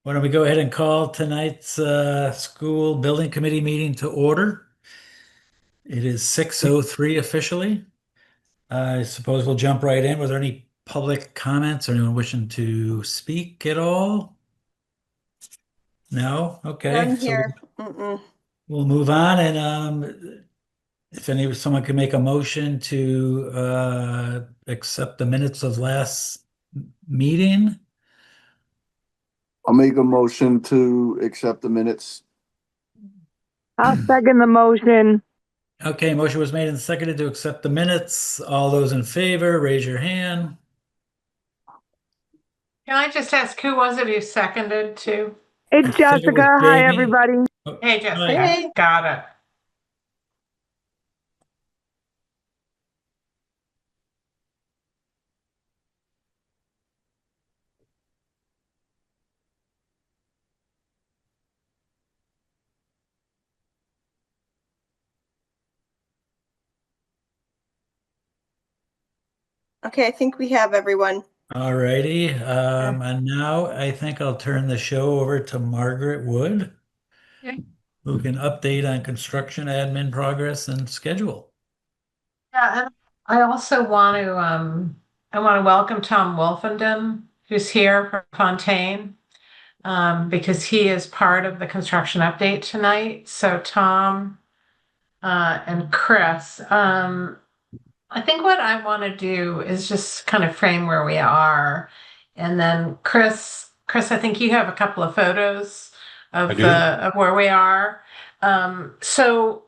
Why don't we go ahead and call tonight's school building committee meeting to order? It is 6:03 officially. I suppose we'll jump right in. Was there any public comments or anyone wishing to speak at all? No? Okay. None So here. Mm-mm. we'll move on and if someone could make a motion to accept the minutes of last meeting. I'll make a motion to accept the minutes. I'll second the motion. Okay, motion was made and seconded to accept the minutes. All those in favor, raise your hand. Can I just ask, who was it who seconded to? I It's think it was Jessica. Hi, Jamie. everybody. Oh, Hey, Jessica, hi. got it. Okay, I think we have everyone. All righty. And now I think I'll turn the show over to Margaret Wood, Okay. who can update on construction admin progress and schedule. Yeah, and I also I want to welcome Tom Wolfenden, who's here from Fontaine, because he is part of the construction update tonight. So Tom, and Chris, I think what I want to do is just kind of frame where we are. And then I think you have a couple of photos I of do. of where we are. So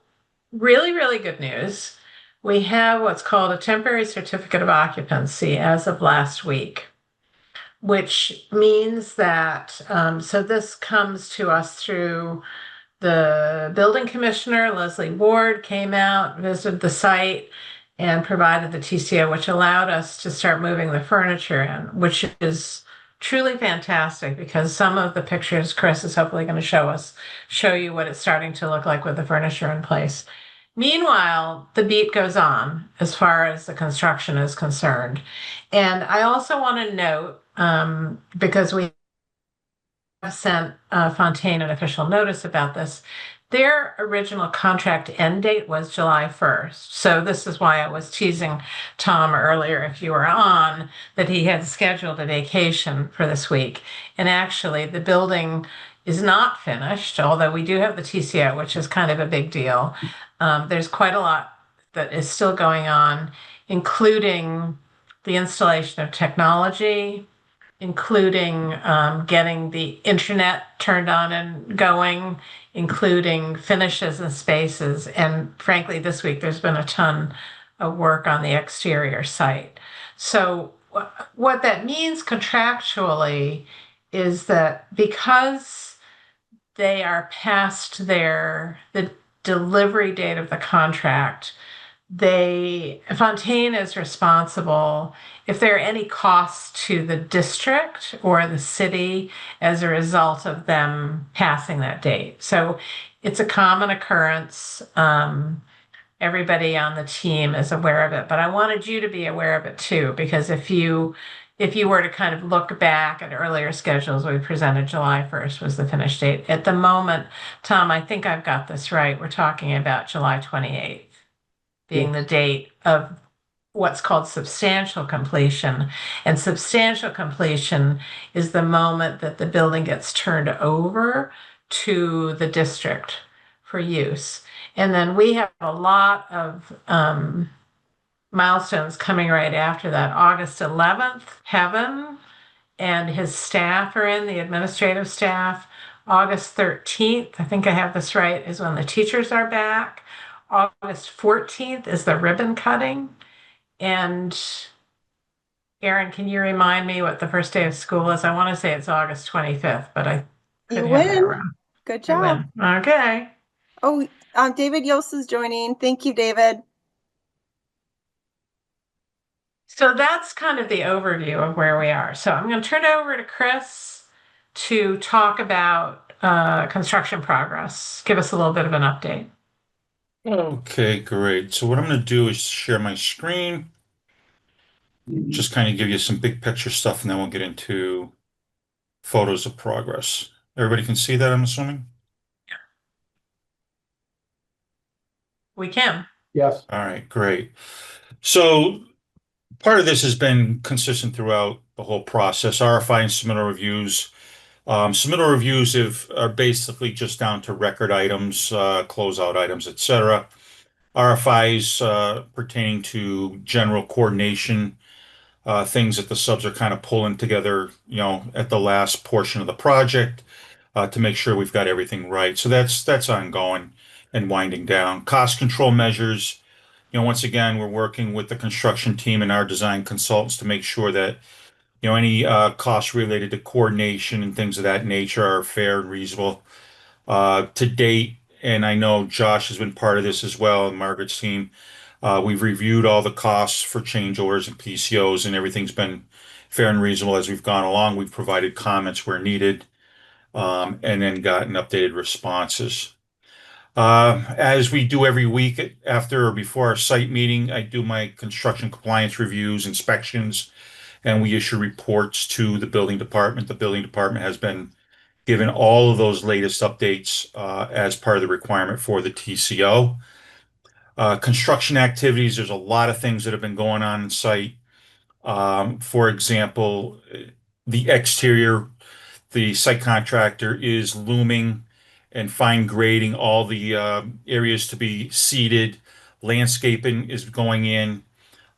really, really good news. We have what's called a temporary certificate of occupancy as of last week, which means that, so this comes to us through the building commissioner, Leslie Ward, came out, visited the site, and provided the TCO, which allowed us to start moving the furniture in, which is truly fantastic because some of the pictures Chris is hopefully going to show you what it's starting to look like with the furniture in place. Meanwhile, the beat goes on as far as the construction is concerned. And I also want to note, because we have sent Fontaine an official notice about this, their original contract end date was July 1st. So this is why I was teasing Tom earlier, if you were on, that he had scheduled a vacation for this week. And actually, the building is not finished, although we do have the TCO, which is kind of a big deal. There's quite a lot that is still going on, including the installation of technology, including getting the internet turned on and going, including finishes and spaces. And frankly, this week there's been a ton of work on the exterior site. So what that means contractually is that because they are past the delivery date of the contract, Fontaine is responsible if there are any costs to the district or the city as a result of them passing that date. So it's a common occurrence. Everybody on the team is aware of it, but I wanted you to be aware of it too, because if you were to kind of look back at earlier schedules, we presented July 1st was the finish date. At the moment, Tom, I think I've got this right. We're talking about July 28th being the date of what's called substantial completion. And substantial completion is the moment that the building gets turned over to the district for use. And then we have a lot of milestones coming right after that. August 11th, Heaven and his staff are in, the administrative staff. August 13th, I think I have this right, is when the teachers are back. August 14th is the ribbon cutting. And Erin, can you remind me what the first day of school is? I want to say it's August 25th, but I could You have that win. wrong. Good I job. win. Okay. Oh, David Yost is joining. Thank you, David. So that's kind of the overview of where we are. So I'm going to turn it over to Chris to talk about construction progress. Give us a little bit of an update. Okay, great. So what I'm going to do is share my screen, just kind of give you some big picture stuff, and then we'll get into photos of progress. Everybody can see that, I'm assuming? We can. Yes. All right, great. So part of this has been consistent throughout the whole process. RFI and submittal reviews. Submittal reviews are basically just down to record items, closeout items, etc. RFIs pertaining to general coordination, things that the subs are kind of pulling together, at the last portion of the project to make sure we've got everything right. So that's ongoing and winding down. Cost control measures. Once again, we're working with the construction team and our design consultants to make sure that any costs related to coordination and things of that nature are fair and reasonable. To date, and I know Josh has been part of this as well, and Margaret's team, we've reviewed all the costs for change orders and PCOs, and everything's been fair and reasonable as we've gone along. We've provided comments where needed, and then gotten updated responses. As we do every week after or before our site meeting, I do my construction compliance reviews, inspections, and we issue reports to the building department. The building department has been given all of those latest updates as part of the requirement for the TCO. Construction activities, there's a lot of things that have been going on in site. For example, the exterior, the site contractor is looming and fine grading all the areas to be seeded. Landscaping is going in.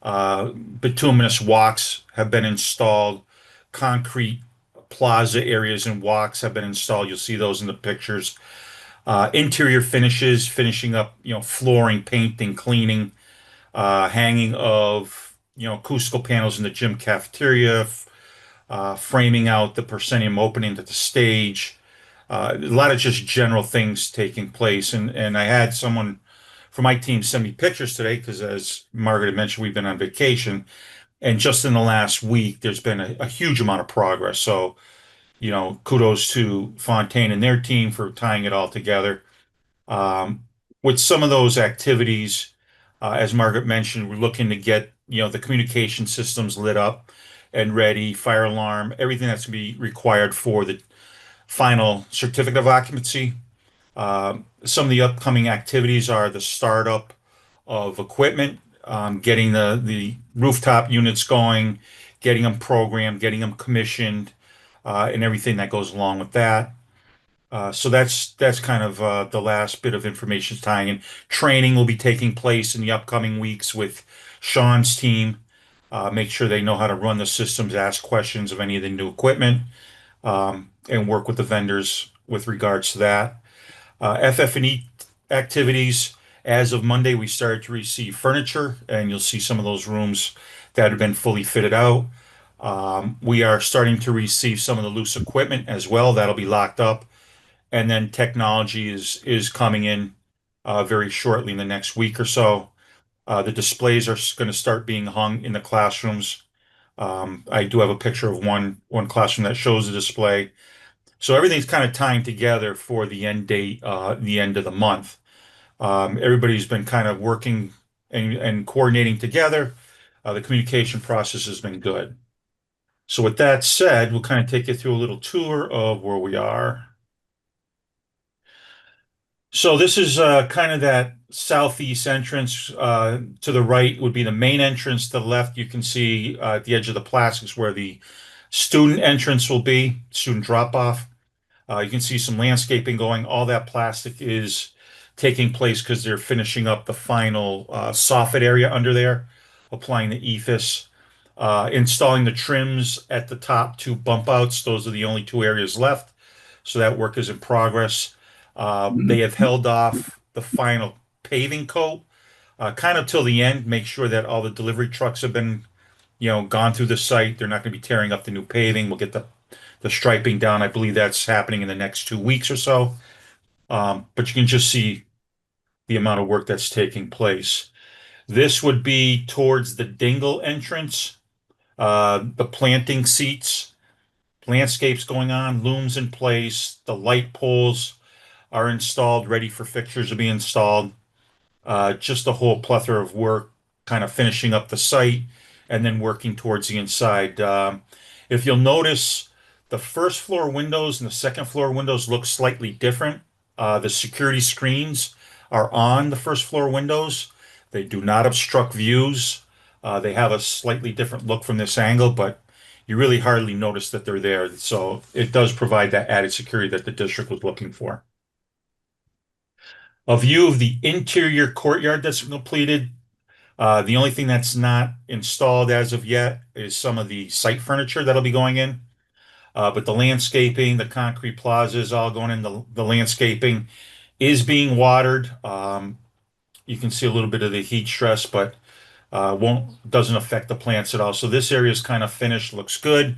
Bituminous walks have been installed. Concrete plaza areas and walks have been installed. You'll see those in the pictures. Interior finishes, finishing up, flooring, painting, cleaning, hanging of, acoustical panels in the gym cafeteria, framing out the proscenium opening to the stage. A lot of just general things taking place. And I had someone from my team send me pictures today because, as Margaret had mentioned, we've been on vacation. And just in the last week, there's been a huge amount of progress. So, kudos to Fontaine and their team for tying it all together. With some of those activities, as Margaret mentioned, we're looking to get, the communication systems lit up and ready, fire alarm, everything that's going to be required for the final certificate of occupancy. Some of the upcoming activities are the startup of equipment, getting the rooftop units going, getting them programmed, getting them commissioned, and everything that goes along with that. So that's kind of the last bit of information tying in. Training will be taking place in the upcoming weeks with Sean's team. Make sure they know how to run the systems, ask questions of any of the new equipment, and work with the vendors with regards to that. FF&E activities. As of Monday, we started to receive furniture, and you'll see some of those rooms that have been fully fitted out. We are starting to receive some of the loose equipment as well. That'll be locked up. And then technology is coming in very shortly in the next week or so. The displays are going to start being hung in the classrooms. I do have a picture of one classroom that shows the display. So everything's kind of tying together for the end date, the end of the month. Everybody's been kind of working and coordinating together. The communication process has been good. So with that said, we'll kind of take you through a little tour of where we are. So this is kind of that southeast entrance. To the right would be the main entrance. To the left, you can see at the edge of the plastics where the student entrance will be, student drop-off. You can see some landscaping going. All that plastic is taking place because they're finishing up the final soffit area under there, applying the ephes, installing the trims at the top two bump outs. Those are the only two areas left. So that work is in progress. They have held off the final paving coat kind of till the end, make sure that all the delivery trucks have been, gone through the site. They're not going to be tearing up the new paving. We'll get the striping down. I believe that's happening in the next 2 weeks or so. But you can just see the amount of work that's taking place. This would be towards the dingle entrance, the planting seats, landscapes going on, looms in place, the light poles are installed, ready for fixtures to be installed. Just a whole plethora of work, kind of finishing up the site and then working towards the inside. If you'll notice, The first floor windows and the second floor windows look slightly different. The security screens are on the first floor windows. They do not obstruct views. They have a slightly different look from this angle, but you really hardly notice that they're there. So it does provide that added security that the district was looking for. A view of the interior courtyard that's completed. The only thing that's not installed as of yet is some of the site furniture that'll be going in. But the landscaping, the concrete plaza is all going in. The landscaping is being watered. You can see a little bit of the heat stress, but doesn't affect the plants at all. So this area is kind of finished, looks good.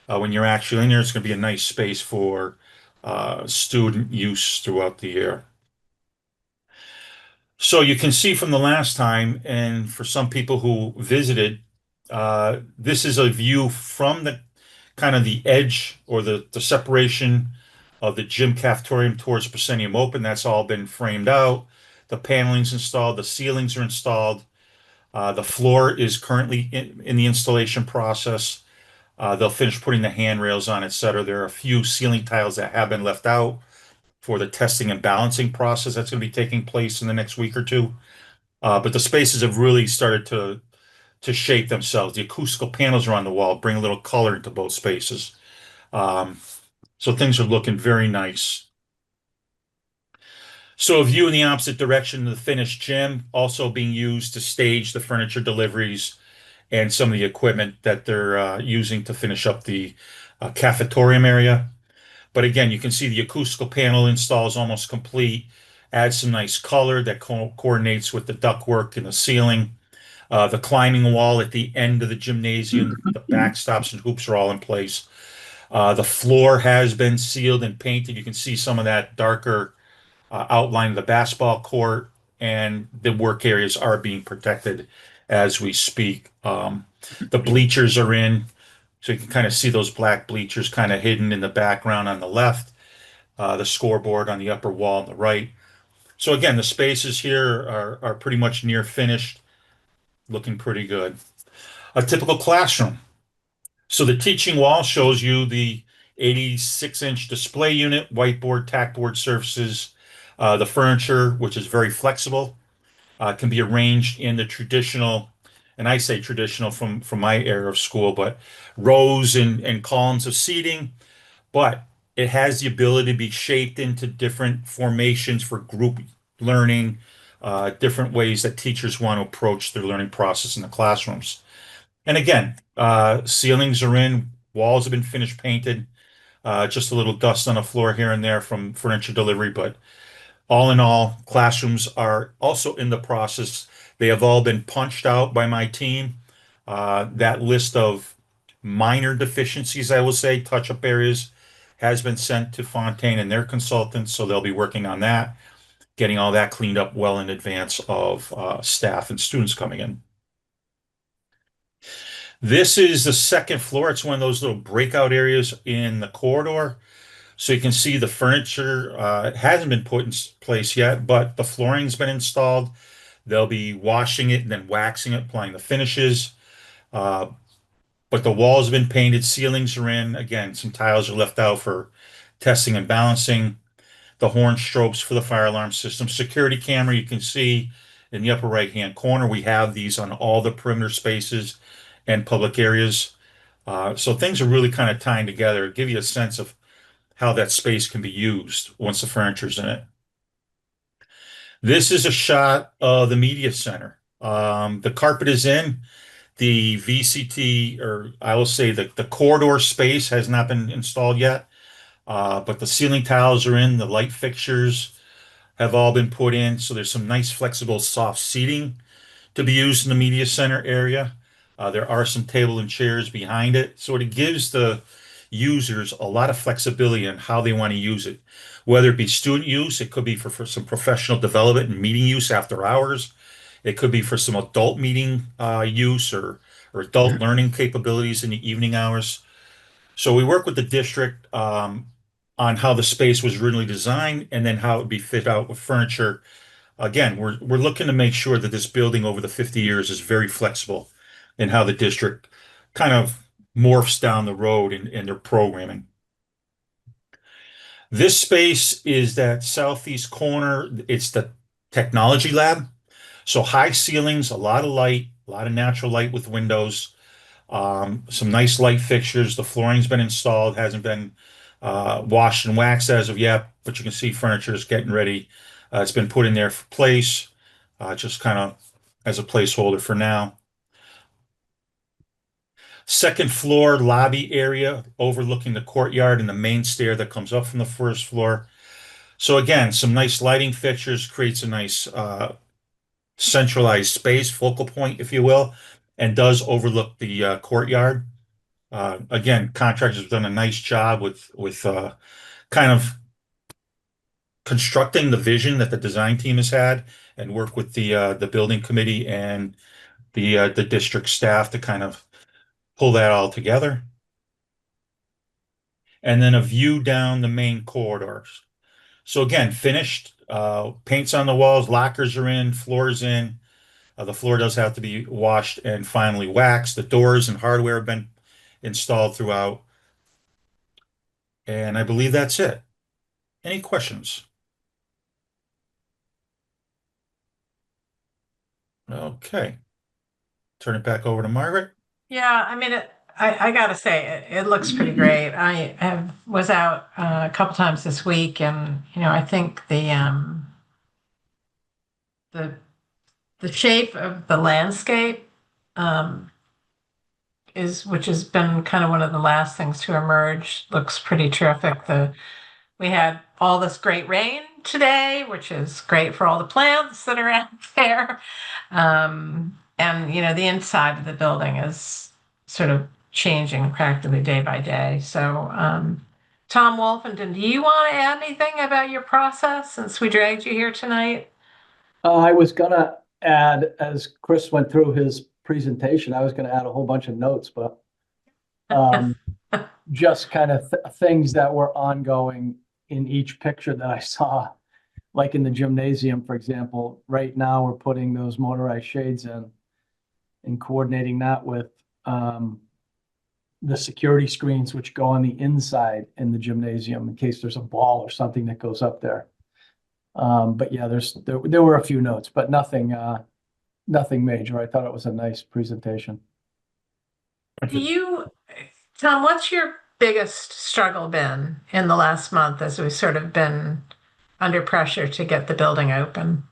When you're actually in there, it's going to be a nice space for student use throughout the year. So you can see from the last time, and for some people who visited, this is a view from the kind of the edge or the separation of the gym cafetorium towards Proscenium Open. That's all been framed out. The paneling's installed, the ceilings are installed. The floor is currently in the installation process. They'll finish putting the handrails on, etc. There are a few ceiling tiles that have been left out for the testing and balancing process that's going to be taking place in the next week or two. But the spaces have really started to shape themselves. The acoustical panels are on the wall, bring a little color into both spaces. So things are looking very nice. So a view in the opposite direction of the finished gym, also being used to stage the furniture deliveries and some of the equipment that they're using to finish up the cafetorium area. But again, you can see the acoustical panel install is almost complete. Adds some nice color that coordinates with the ductwork in the ceiling. The climbing wall at the end of the gymnasium, the backstops and hoops are all in place. The floor has been sealed and painted. You can see some of that darker outline of the basketball court, and the work areas are being protected as we speak. The bleachers are in, so you can kind of see those black bleachers kind of hidden in the background on the left, the scoreboard on the upper wall on the right. So again, the spaces here are pretty much near finished, looking pretty good. A typical classroom. So the teaching wall shows you the 86-inch display unit, whiteboard, tackboard surfaces, the furniture, which is very flexible, can be arranged in the traditional, and I say traditional from my era of school, but rows and columns of seating, but it has the ability to be shaped into different formations for group learning, different ways that teachers want to approach their learning process in the classrooms. And again, ceilings are in, walls have been finished painted, just a little dust on the floor here and there from furniture delivery, but all in all, classrooms are also in the process. They have all been punched out by my team. That list of minor deficiencies, I will say, touch-up areas, has been sent to Fontaine and their consultants, so they'll be working on that, getting all that cleaned up well in advance of staff and students coming in. This is the second floor. It's one of those little breakout areas in the corridor. So you can see the furniture hasn't been put in place yet, but the flooring's been installed. They'll be washing it and then waxing it, applying the finishes. But the walls have been painted, ceilings are in. Again, some tiles are left out for testing and balancing. The horn strobes for the fire alarm system. Security camera, you can see in the upper right-hand corner, we have these on all the perimeter spaces and public areas. So things are really kind of tying together, give you a sense of how that space can be used once the furniture's in it. This is a shot of the media center. The carpet is in. The VCT, or I will say the corridor space has not been installed yet, but the ceiling tiles are in. The light fixtures have all been put in. So there's some nice flexible soft seating to be used in the media center area. There are some table and chairs behind it. So it gives the users a lot of flexibility on how they want to use it. Whether it be student use, it could be for some professional development and meeting use after hours. It could be for some adult meeting use or adult learning capabilities in the evening hours. So we work with the district on how the space was originally designed and then how it would be fit out with furniture. Again, we're looking to make sure that this building over the 50 years is very flexible in how the district kind of morphs down the road in their programming. This space is that southeast corner. It's the technology lab. So high ceilings, a lot of light, a lot of natural light with windows, some nice light fixtures. The flooring's been installed, hasn't been washed and waxed as of yet, but you can see furniture is getting ready. It's been put in there for place, just kind of as a placeholder for now. Second floor lobby area overlooking the courtyard and the main stair that comes up from the first floor. So again, some nice lighting fixtures creates a nice centralized space, focal point, if you will, and does overlook the courtyard. Again, contractors have done a nice job with kind of constructing the vision that the design team has had, and work with the building committee and the district staff to kind of pull that all together. And then a view down the main corridors. So again, finished, paint's on the walls, lockers are in, floors in. The floor does have to be washed and finally waxed. The doors and hardware have been installed throughout. And I believe that's it. Any questions? Okay. Turn it back over to Margaret. Yeah, I mean, I gotta say, it looks pretty great. Was out a couple times this week, and I think the the shape of the landscape um, which has been kind of one of the last things to emerge, looks pretty terrific. We had all this great rain today, which is great for all the plants that are out there. And the inside of the building is sort of changing practically day by day. So, Tom Wolfenden, do you want to add anything about your process since we dragged you here tonight? I was gonna add, as Chris went through his presentation, I was gonna add a whole bunch of notes, but just kind of things that were ongoing in each picture that I saw, like in the gymnasium, for example. Right now, we're putting those motorized shades in and coordinating that with the security screens which go on the inside in the gymnasium in case there's a ball or something that goes up there. But yeah, there were a few notes, but nothing major. I thought it was a nice presentation. Tom, what's your biggest struggle been in the last month as we've sort of been under pressure to get the building open?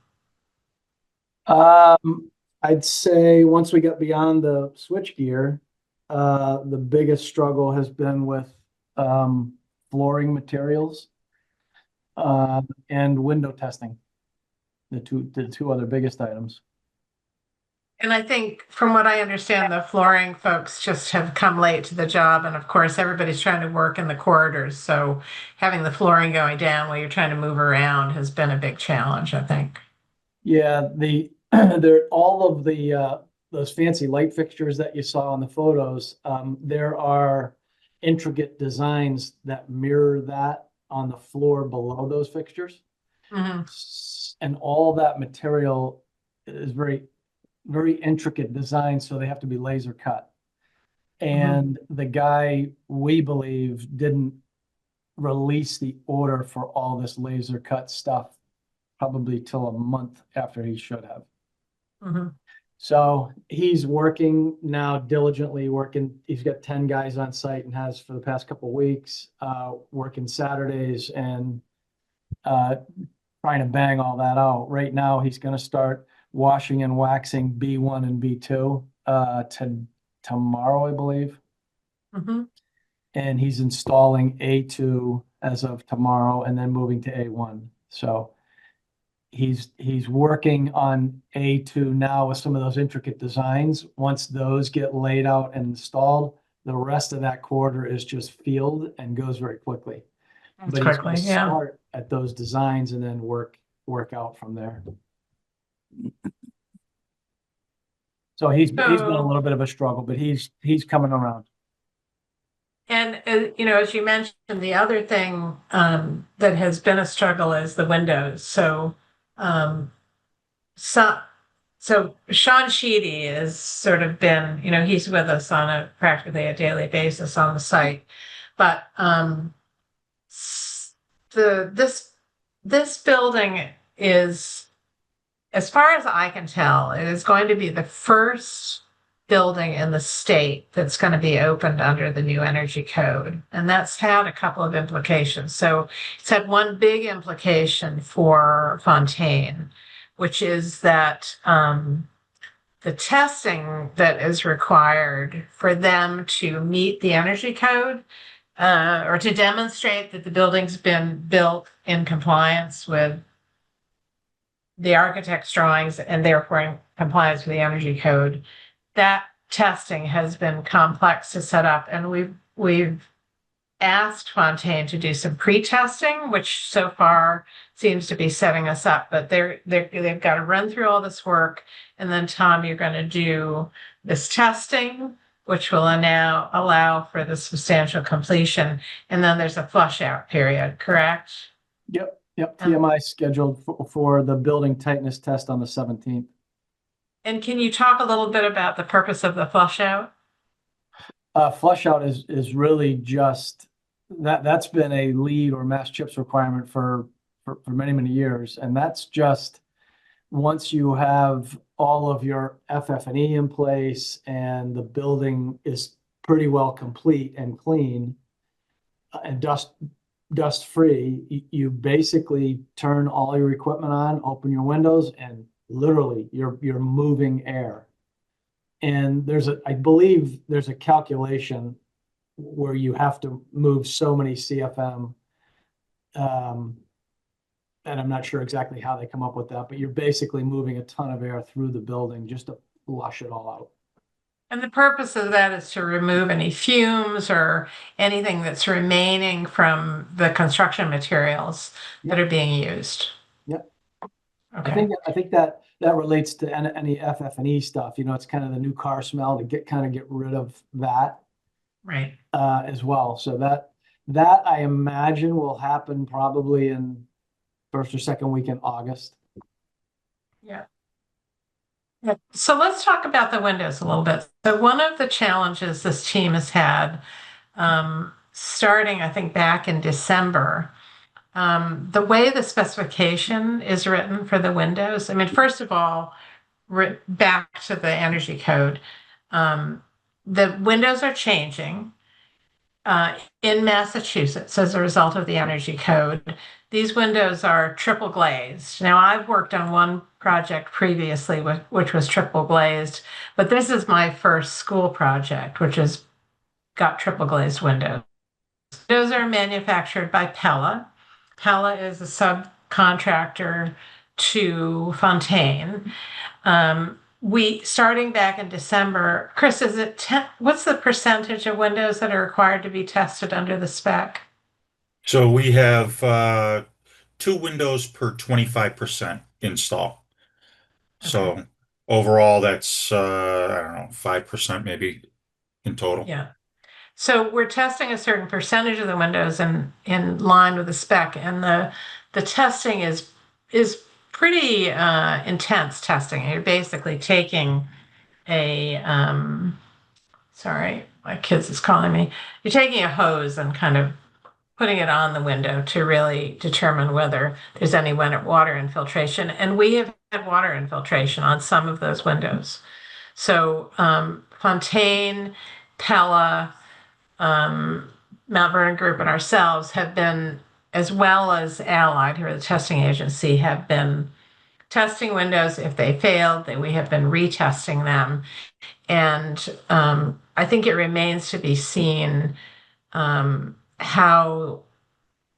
I'd say once we get beyond the switchgear, the biggest struggle has been with flooring materials and window testing, the two other biggest items. And I think from what I understand, the flooring folks just have come late to the job. And of course, everybody's trying to work in the corridors. So having the flooring going down while you're trying to move around has been a big challenge, I think. Yeah, all of the those fancy light fixtures that you saw in the photos, there are intricate designs that mirror that on the floor below those fixtures. Mm-hmm. And all that material is very, very intricate design, so they have to be laser cut. And the guy, we believe, didn't release the order for all this laser cut stuff probably till a month after he should have. Mm-hmm. So he's working now, diligently working. He's got 10 guys on site and has for the past couple of weeks, working Saturdays and trying to bang all that out. Right now, he's going to start washing and waxing B1 and B2 tomorrow, I believe. Mm-hmm. And he's installing A2 as of tomorrow and then moving to A1. So he's working on A2 now with some of those intricate designs. Once those get laid out and installed, the rest of that quarter is just field and goes very quickly. But he's going to start at those designs and then work out from there. So he's been a little bit of a struggle, but he's coming around. And as you mentioned, the other thing that has been a struggle is the windows. So Sean Sheedy has sort of been, he's with us on practically a daily basis on the site, but this building is, as far as I can tell, it is going to be the first building in the state that's going to be opened under the new energy code. And that's had a couple of implications. So it's had one big implication for Fontaine, which is that the testing that is required for them to meet the energy code, or to demonstrate that the building's been built in compliance with the architect's drawings and therefore in compliance with the energy code, that testing has been complex to set up. And we've asked Fontaine to do some pre-testing, which so far seems to be setting us up, but they've got to run through all this work. And then Tom, you're going to do this testing, which will now allow for the substantial completion. And then there's a flush out period, correct? Yep. TMI scheduled for the building tightness test on the 17th. And can you talk a little bit about the purpose of the flush out? Flush out is really just that's been a lead or mass chips requirement for many years. And that's just once you have all of your FF&E in place and the building is pretty well complete and clean and dust free, you basically turn all your equipment on, open your windows, and literally you're moving air. And I believe there's a calculation where you have to move so many CFM. And I'm not sure exactly how they come up with that, but you're basically moving a ton of air through the building just to flush it all out. And the purpose of that is to remove any fumes or anything that's remaining from the construction materials that are being used. Yep. Okay. I think that relates to any FF&E stuff. It's kind of the new car smell to get rid of that. Right. As well. So that I imagine will happen probably in first or second week in August. Yeah. So let's talk about the windows a little bit. So one of the challenges this team has had, starting I think back in December, the way the specification is written for the windows. I mean, first of all, back to the energy code, the windows are changing. In Massachusetts, as a result of the energy code, these windows are triple glazed. Now, I've worked on one project previously which was triple glazed, but this is my first school project, which has got triple glazed windows. Those are manufactured by Pella. Pella is a subcontractor to Fontaine. Starting back in December, Chris, what's the percentage of windows that are required to be tested under the spec? So we have 2 windows per 25% install. Okay. So overall, that's I don't know, 5% maybe in total. Yeah. So we're testing a certain percentage of the windows in line with the spec, and the testing is pretty intense testing. You're basically taking a sorry, my kids is calling me. You're taking a hose and kind of putting it on the window to really determine whether there's any water infiltration. And we have had water infiltration on some of those windows. So Fontaine, Pella, Mount Vernon Group, and ourselves have been, as well as Allied, who are the testing agency, have been testing windows. If they failed, we have been retesting them. And I think it remains to be seen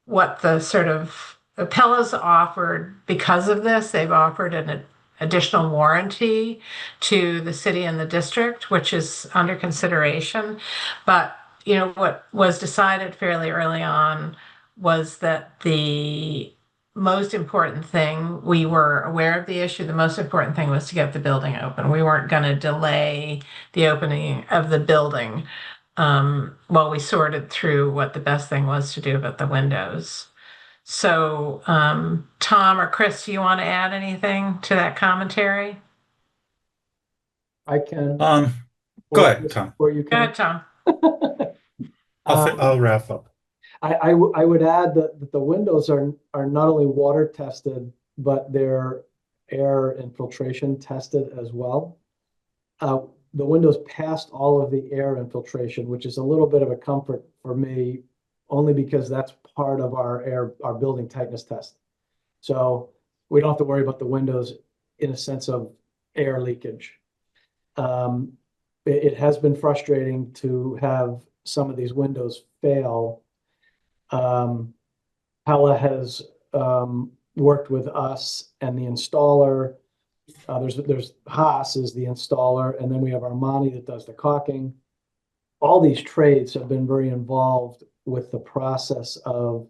what the sort of Pella's offered because of this. They've offered an additional warranty to the city and the district, which is under consideration. But what was decided fairly early on was that the most important thing, we were aware of the issue. The most important thing was to get the building open. We weren't going to delay the opening of the building while we sorted through what the best thing was to do about the windows. So, Tom or Chris, do you want to add anything to that commentary? I can. Go ahead, Tom. Or you Go can. ahead, Tom. I'll wrap up. I would add that the windows are not only water tested, but they're air infiltration tested as well. The windows passed all of the air infiltration, which is a little bit of a comfort for me, only because that's part of our building tightness test. So we don't have to worry about the windows in a sense of air leakage. It has been frustrating to have some of these windows fail. Pella has worked with us and the installer. There's Haas is the installer, and then we have Armani that does the caulking. All these trades have been very involved with the process of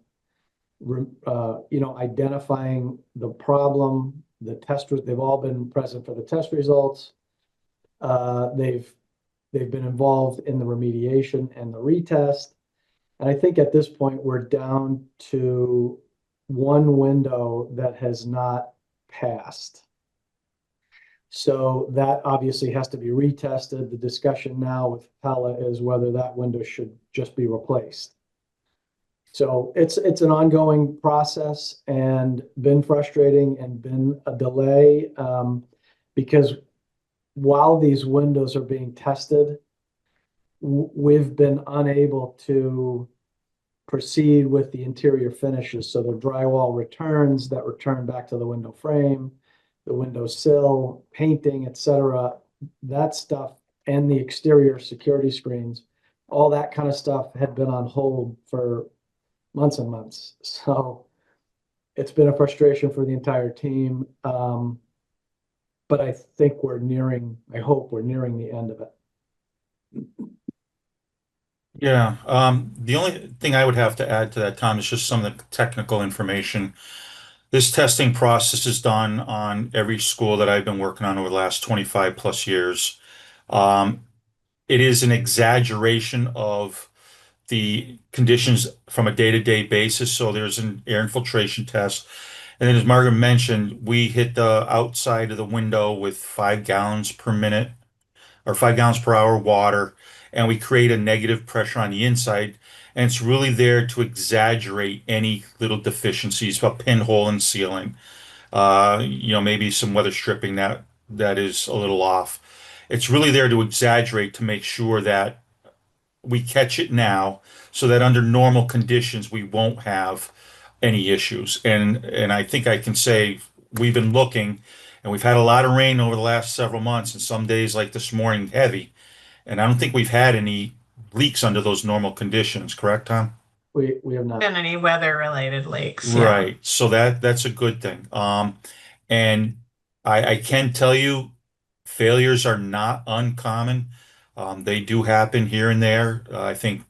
identifying the problem. They've all been present for the test results. They've been involved in the remediation and the retest. And I think at this point, we're down to one window that has not passed. So that obviously has to be retested. The discussion now with Pella is whether that window should just be replaced. So it's an ongoing process and been frustrating and been a delay because while these windows are being tested, we've been unable to proceed with the interior finishes. So the drywall returns that return back to the window frame, the window sill, painting, etc. That stuff and the exterior security screens, all that kind of stuff had been on hold for months and months. So it's been a frustration for the entire team. But I think I hope we're nearing the end of it. Yeah, the only thing I would have to add to that, Tom, is just some of the technical information. This testing process is done on every school that I've been working on over the last 25 plus years. Um, it is an exaggeration of the conditions from a day-to-day basis. So there's an air infiltration test. And then as Margaret mentioned, we hit the outside of the window with 5 gallons per minute or 5 gallons per hour water, and we create a negative pressure on the inside. And it's really there to exaggerate any little deficiencies, a pinhole in sealing, maybe some weather stripping that is a little off. It's really there to exaggerate to make sure that we catch it now so that under normal conditions we won't have any issues. And I think I can say we've been looking and we've had a lot of rain over the last several months and some days like this morning heavy. And I don't think we've had any leaks under those normal conditions, correct, Tom? We have not. Been any weather related leaks? Yeah. Right. So that's a good thing. And I can tell you failures are not uncommon. They do happen here and there. I think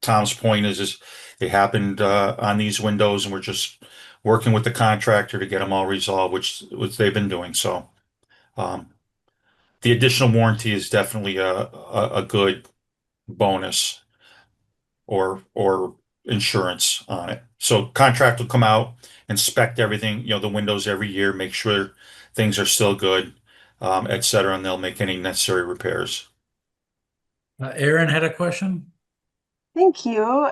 Tom's point is they happened on these windows, and we're just working with the contractor to get them all resolved, which they've been doing. So the additional warranty is definitely a good bonus or insurance on it. So contract will come out, inspect everything, the windows every year, make sure things are still good, et cetera, and they'll make any necessary repairs. Aaron had a question. Thank you.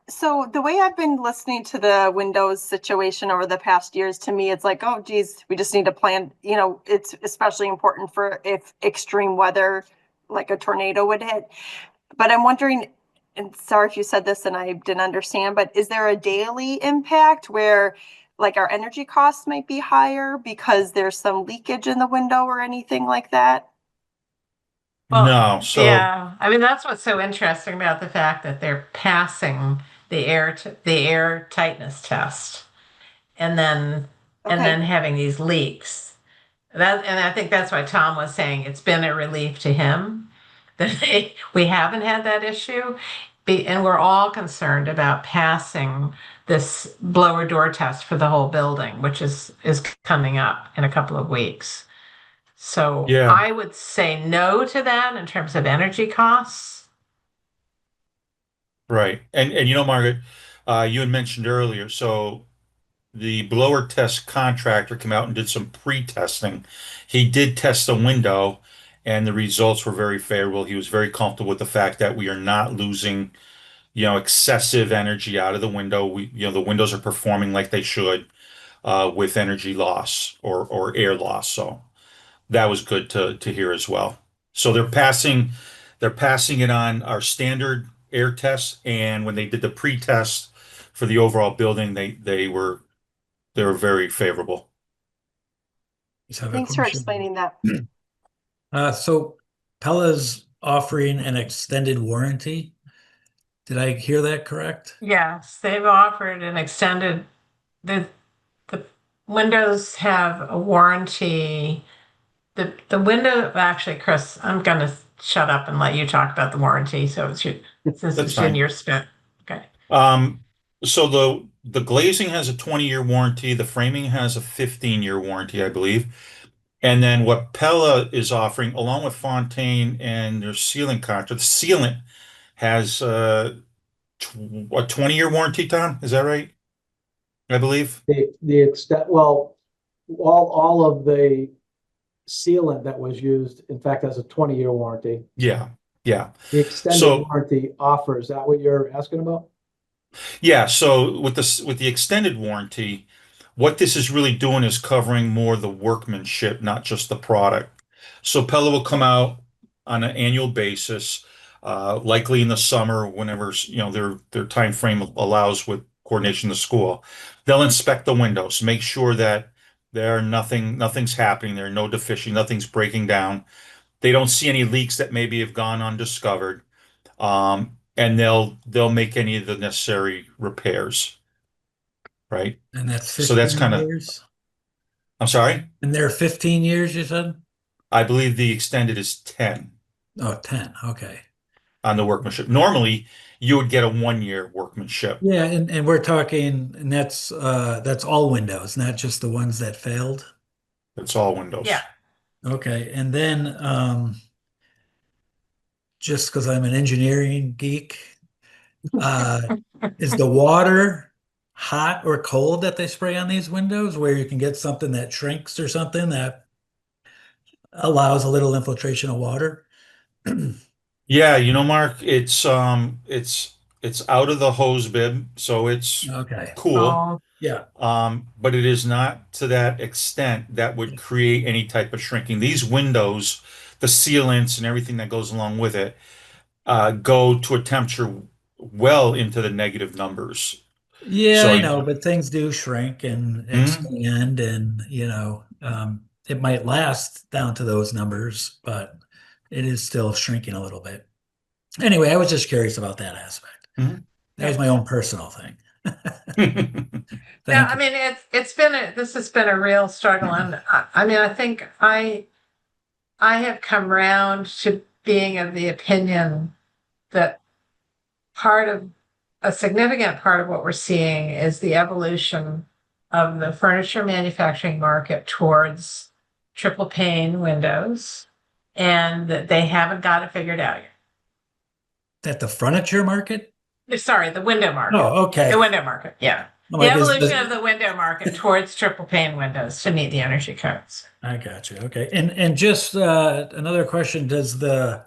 So the way I've been listening to the Windows situation over the past years, to me, it's like, oh, geez, we just need to plan. It's especially important for if extreme weather, like a tornado would hit. But I'm wondering, and sorry if you said this and I didn't understand, but is there a daily impact where like our energy costs might be higher because there's some leakage in the window or anything like that? Well, No, so yeah, I mean that's what's so interesting about the fact that they're passing the air tightness test, and then Okay. having these leaks. And I think that's why Tom was saying it's been a relief to him that we haven't had that issue, and we're all concerned about passing this blower door test for the whole building, which is coming up in a couple of weeks. So yeah, I would say no to that in terms of energy costs. right. And Margaret, you had mentioned earlier, so the blower test contractor came out and did some pre-testing. He did test the window, and the results were very favorable. He was very comfortable with the fact that we are not losing, excessive energy out of the window. The windows are performing like they should, with energy loss or air loss. So that was good to hear as well. So they're passing it on our standard air test, and when they did the pre-test for the overall building, they were very favorable. Just have a Thanks for question. explaining that. So Pella's offering an extended warranty. Did I hear that correct? Yes, they've offered an extended, the windows have a warranty. The window, actually, Chris, I'm gonna shut up and let you talk about the warranty, so since That's it's fine. in your spit. Okay. So the glazing has a 20-year warranty. The framing has a 15-year warranty, I believe. And then what Pella is offering, along with Fontaine and their sealant contract, the sealant has a 20-year warranty, Tom? Is that right? I believe. The extent, well, all of the sealant that was used, in fact, has a 20-year warranty. Yeah. Yeah. The extended So warranty offer, is that what you're asking about? yeah, so with the extended warranty, what this is really doing is covering more the workmanship, not just the product. So Pella will come out on an annual basis, likely in the summer, whenever their time frame allows with coordination of the school. They'll inspect the windows, make sure that nothing's happening, there are no deficiencies, nothing's breaking down. They don't see any leaks that maybe have gone undiscovered. And they'll make any of the necessary repairs, right? And that's So that's 15 kind of, years? I'm sorry, And they're 15 years, you said? I believe the extended is 10 Oh, 10. Okay. on the workmanship. Normally, you would get a 1-year workmanship. Yeah, and we're talking, and that's all windows, not just the ones that failed. It's all windows. Yeah. Okay, and then just because I'm an engineering geek, uh, is the water hot or cold that they spray on these windows, where you can get something that shrinks or something that allows a little infiltration of water? Yeah, Mark, it's out of the hose bib, so it's Okay. cool. Oh, Yeah. But it is not to that extent that would create any type of shrinking. These windows, the sealants and everything that goes along with it, go to a temperature well into the negative numbers. Yeah, So, I know, but things do shrink and mhm, expand, and it might last down to those numbers, but it is still shrinking a little bit. Anyway, I was just curious about that aspect. mhm. That was my own personal thing. no, Thank I you. mean, this has been a real struggle, and I mean, I think I have come round to being of the opinion that a significant part of what we're seeing is the evolution of the furniture manufacturing market towards triple pane windows, and that they haven't got it figured out That the furniture market? yet. Sorry, the window market. Oh, okay. The window market, yeah. I'm The like, evolution of the window market towards triple pane windows to meet the energy codes. I got you. Okay. And just another question, does the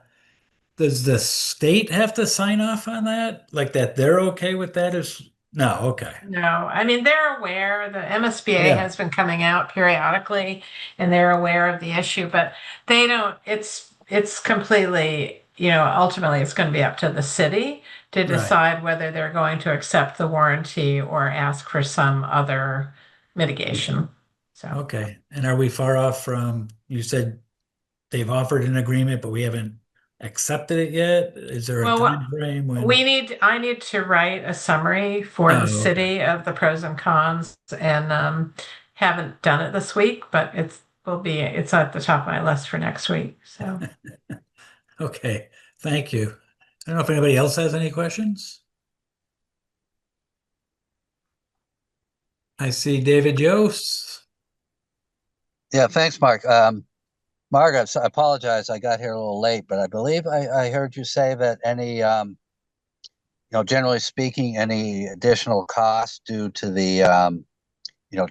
state have to sign off on that? Like that they're okay with that is no, okay. No, I mean, they're aware, the MSBA Yeah. has been coming out periodically and they're aware of the issue, but they don't, it's completely, ultimately it's going to be up to the city to decide whether they're going to accept the warranty or ask for some other mitigation. So, Okay. And are we far off from, you said they've offered an agreement, but we haven't accepted it yet? Is there a well, time frame when? I need to write a summary for Oh, the okay. city of the pros and cons, and haven't done it this week, but it's at the top of my list for next week. So Okay. Thank you. I don't know if anybody else has any questions. I see David Yost. Yeah, thanks, Mark. Mark, I apologize. I got here a little late, but I believe I heard you say that any, generally speaking, any additional cost due to the,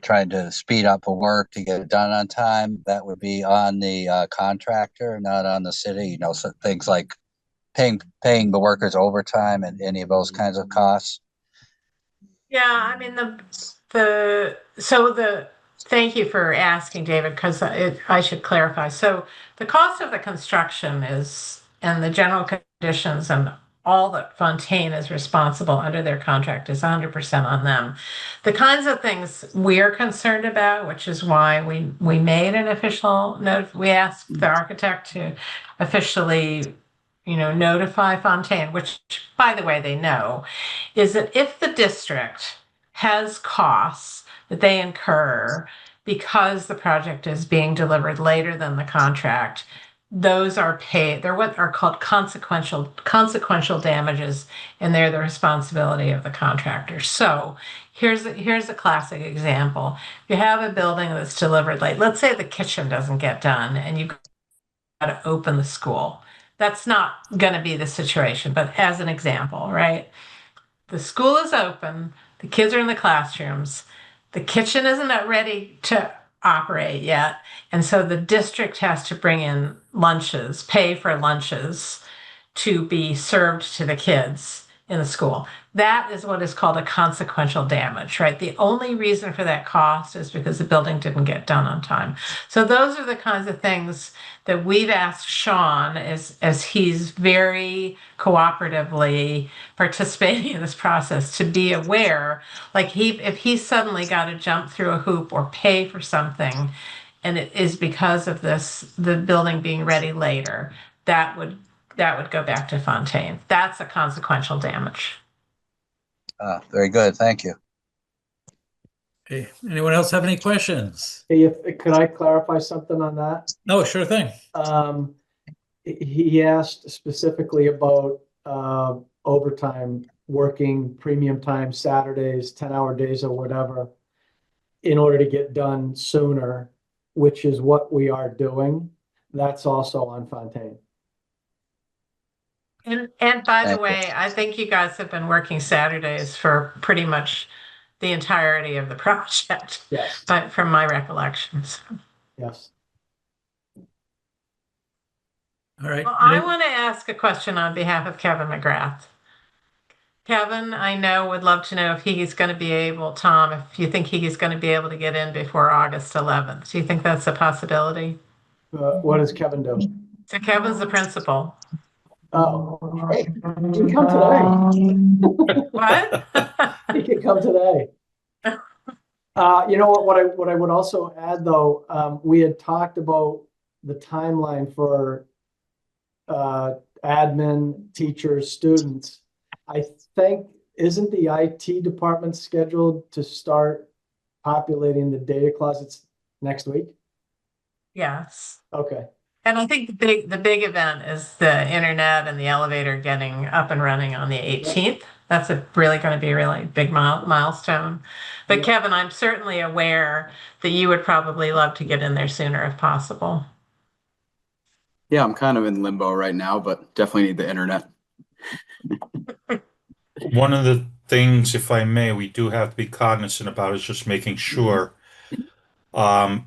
trying to speed up the work to get it done on time, that would be on the contractor, not on the city. So things like paying the workers overtime and any of those kinds of costs? Yeah, I mean, thank you for asking, David, because I should clarify. So the cost of the construction is, and the general conditions and all that Fontaine is responsible under their contract is 100% on them. The kinds of things we're concerned about, which is why we made an official note, we asked the architect to officially, notify Fontaine, which, by the way, they know, is that if the district has costs that they incur because the project is being delivered later than the contract, those are paid. They're what are called consequential damages, and they're the responsibility of the contractor. So here's a classic example. If you have a building that's delivered late, let's say the kitchen doesn't get done and you got to open the school. That's not going to be the situation, but as an example, right? The school is open, the kids are in the classrooms, the kitchen isn't ready to operate yet, and so the district has to bring in lunches, pay for lunches to be served to the kids in the school. That is what is called a consequential damage, right? The only reason for that cost is because the building didn't get done on time. So those are the kinds of things that we've asked Sean as he's very cooperatively participating in this process to be aware, like if he suddenly got to jump through a hoop or pay for something and it is because of the building being ready later, that would go back to Fontaine. That's a consequential damage. Very good. Thank you. Okay. Anyone else have any questions? Hey, could I clarify something on that? No, sure thing. He asked specifically about overtime, working premium time, Saturdays, 10-hour days or whatever, in order to get done sooner, which is what we are doing. That's also on Fontaine. And by the Thank you. way, I think you guys have been working Saturdays for pretty much the entirety of the project. Yes. But from my recollections. Yes. All right. Well, I want to ask a question on behalf of Kevin McGrath. Kevin, I know, would love to know if he's going to be able, Tom, if you think he's going to be able to get in before August 11th. Do you think that's a possibility? What does Kevin do? So Kevin's the principal. Oh, hey, he can come today. What? He can come today. You know what I would also add though, we had talked about the timeline for admin, teachers, students. I think, isn't the IT department scheduled to start populating the data closets next week? Yes. Okay. And I think the big event is the internet and the elevator getting up and running on the 18th. That's really going to be a really big milestone. But Kevin, I'm certainly aware that you would probably love to get in there sooner if possible. Yeah, I'm kind of in limbo right now, but definitely need the internet. One of the things, if I may, we do have to be cognizant about is just making sure the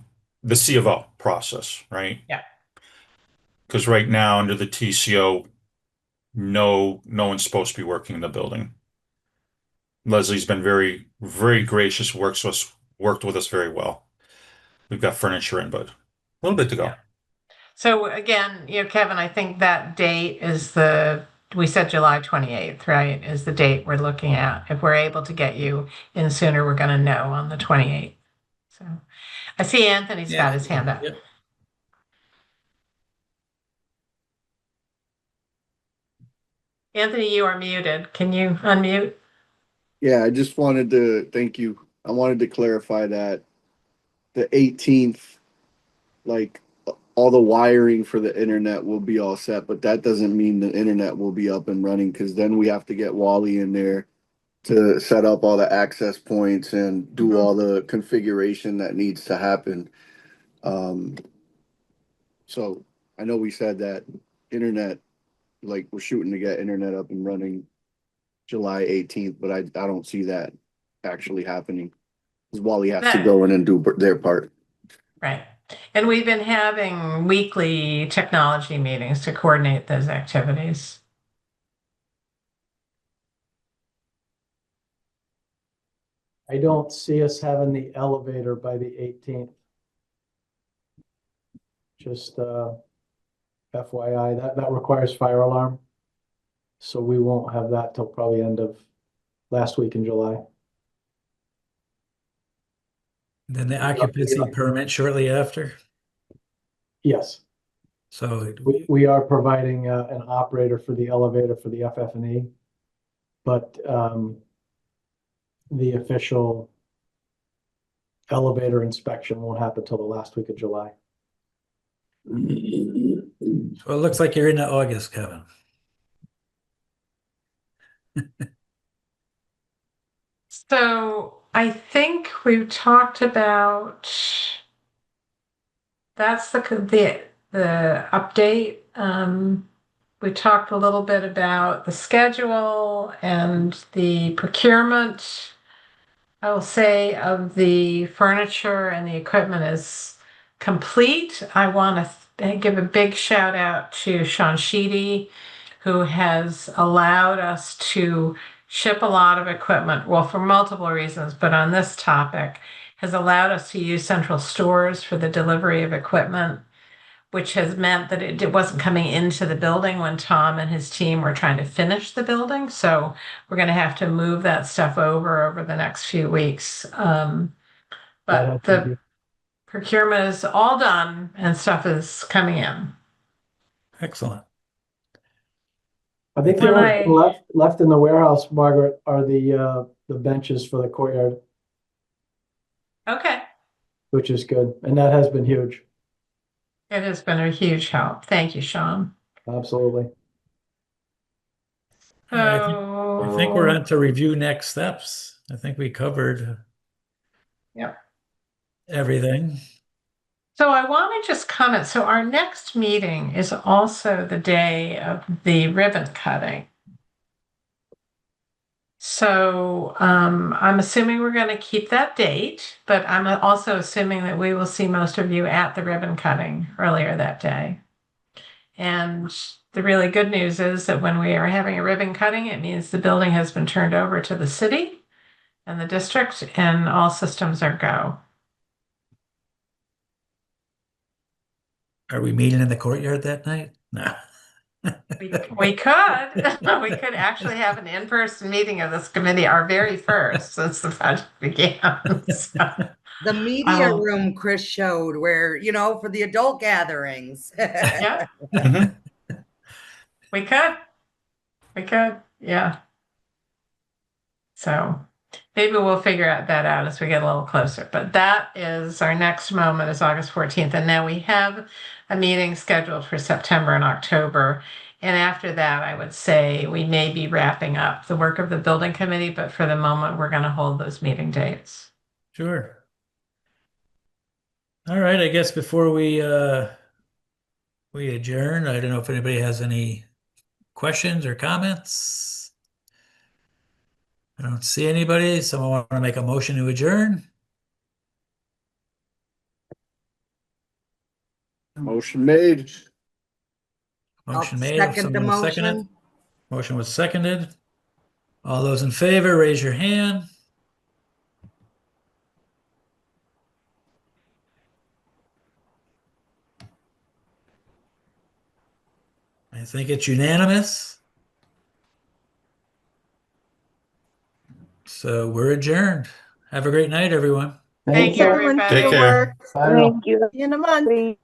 C of O process, right? Yeah. Because right now, under the TCO, no one's supposed to be working in the building. Leslie's been very, very gracious, worked with us very well. We've got furniture in, but a little bit to go. Yeah. So again, Kevin, I think that date is we said July 28th, right? Is the date we're looking at. If we're able to get you in sooner, we're going to know on the 28th. So I see Anthony's got his hand up. Yep. Anthony, you are muted. Can you unmute? Yeah, I just wanted to thank you. I wanted to clarify that the 18th, like all the wiring for the internet will be all set, but that doesn't mean the internet will be up and running because then we have to get Wally in there to set up all the access points and do all the configuration that needs to happen. So I know we said that internet, like we're shooting to get internet up and running July 18th, but I don't see that actually happening because Wally has to go in and do their part. Right. And we've been having weekly technology meetings to coordinate those activities. I don't see us having the elevator by the 18th. Just FYI, that requires fire alarm. So we won't have that till probably end of last week in July. Then the occupancy permit shortly after. Yes, So we are providing an operator for the elevator for the FF&E. But the official elevator inspection won't happen till the last week of July. so it looks like you're into August, Kevin. So I think we've talked about that's the update. We talked a little bit about the schedule and the procurement. I will say of the furniture and the equipment is complete. I want to give a big shout out to Sean Sheedy, who has allowed us to ship a lot of equipment, well, for multiple reasons, but on this topic, has allowed us to use central stores for the delivery of equipment, which has meant that it wasn't coming into the building when Tom and his team were trying to finish the building. So we're going to have to move that stuff over the next few weeks. But the procurement is all done and stuff is coming in. Excellent. I think the only thing left in the warehouse, Margaret, are the benches for the courtyard, Okay. which is good, and that has been huge. It has been a huge help. Thank you, Sean. Absolutely. I think we're on to review next steps. I think we covered everything. So I want to just comment. So our next meeting is also the day of the ribbon cutting. So I'm assuming we're going to keep that date, but I'm also assuming that we will see most of you at the ribbon cutting earlier that day. And the really good news is that when we are having a ribbon cutting, it means the building has been turned over to the city and the district, and all systems are go. Are we meeting in the courtyard that night? No. We could we could actually have an in-person meeting of this committee, our very first since the project began. So, The media room Chris showed where, for the adult gatherings. yeah, Mhm. we could, yeah. So maybe we'll figure that out as we get a little closer. But that is our next moment is August 14th. And now we have a meeting scheduled for September and October. And after that, I would say we may be wrapping up the work of the building committee, but for the moment, we're going to hold those meeting dates. Sure. All right, I guess before we adjourn, I don't know if anybody has any questions or comments. I don't see anybody. Someone want to make a motion to adjourn? Motion made. Motion I'll made. second the Someone second it? motion. Motion was seconded. All those in favor, raise your hand. I think it's unanimous. So we're adjourned. Have a great night, everyone. Thank you, Everyone, everybody. Take care. Bye now. Thank you. See you in a month. Please.